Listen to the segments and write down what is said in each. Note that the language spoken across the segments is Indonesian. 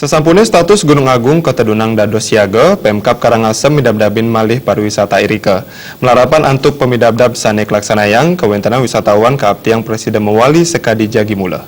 Sesampune status Gunung Agung Kota Dunang dados siaga, Pemkab Karangasem midabdabin malih pariwisata irika. Melarapan antuk pemidabdab sanek laksanayang kawentana wisatawan kaabtiang Presiden Mewali sekadi jagi mula.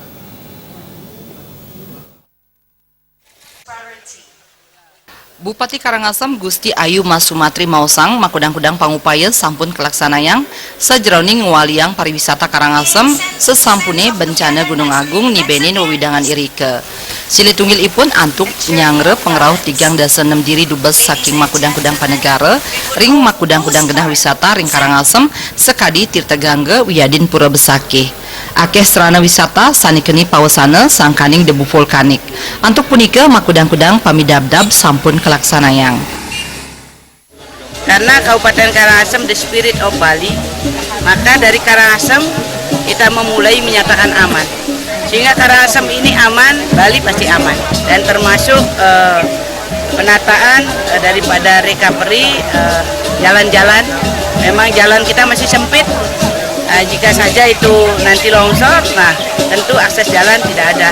Bupati Karangasem Gusti Ayu Mas Sumatri Mausang makudang-kudang pangupaya sampun kelaksanayang sajroning ngwaliang pariwisata Karangasem sesampune bencana Gunung Agung nibenin wewidangan irike. Silitunggil ipun antuk nyangre pengrauh 3,6 diri dubes saking makudang-kudang panegara ring makudang-kudang genah wisata ring Karangasem sekadi Tirtagangge Wiyadin Pura Besakih. Akeh serana wisata sanikeni pawasana sangkaning debu vulkanik. Antuk punika makudang-kudang pamidabdab sampun kelaksanayang. Karena Kabupaten Karangasem the spirit of Bali, maka dari Karangasem kita memulai menyatakan aman. Sehingga Karangasem ini aman, Bali pasti aman. Dan termasuk penataan daripada recovery jalan-jalan. Memang jalan kita masih sempit. Jika saja itu nanti longsor, nah tentu akses jalan tidak ada.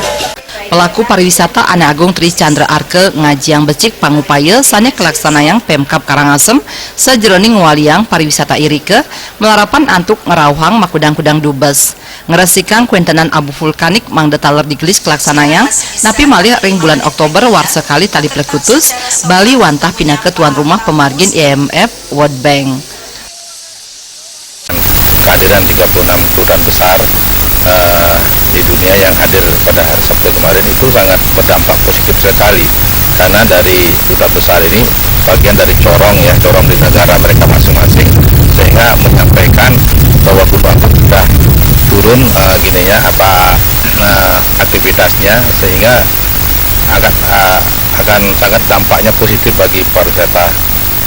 Pelaku pariwisata Ane Agung Tri Chandra Arke ngajiang becik pangupaya sane kelaksanayang Pemkab Karangasem sajroning ngwaliang pariwisata irike melarapan antuk ngerauhang makudang-kudang dubes. Ngeresikang kuentenan abu vulkanik mangda taler digelis kelaksanayang napi malih ring bulan Oktober war sekali tali plekutus Bali wantah pindah ke tuan rumah pemargin IMF World Bank. Kehadiran 36 kedutaan besar di dunia yang hadir pada hari Sabtu kemarin itu sangat berdampak positif sekali, karena dari duta besar ini bagian dari corong di negara mereka masing-masing, sehingga menyampaikan bahwa Gunung Agung sudah turun aktivitasnya, sehingga akan sangat dampaknya positif bagi pariwisata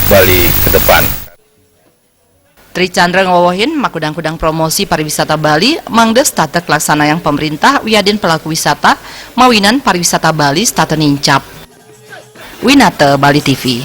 Bali ke depan. Tri Chandra ngawawahin makudang-kudang promosi pariwisata Bali mangdes tata kelaksanayang pemerintah Wiyadin pelaku wisata mawinan pariwisata Bali tata nincap. Winata Bali TV.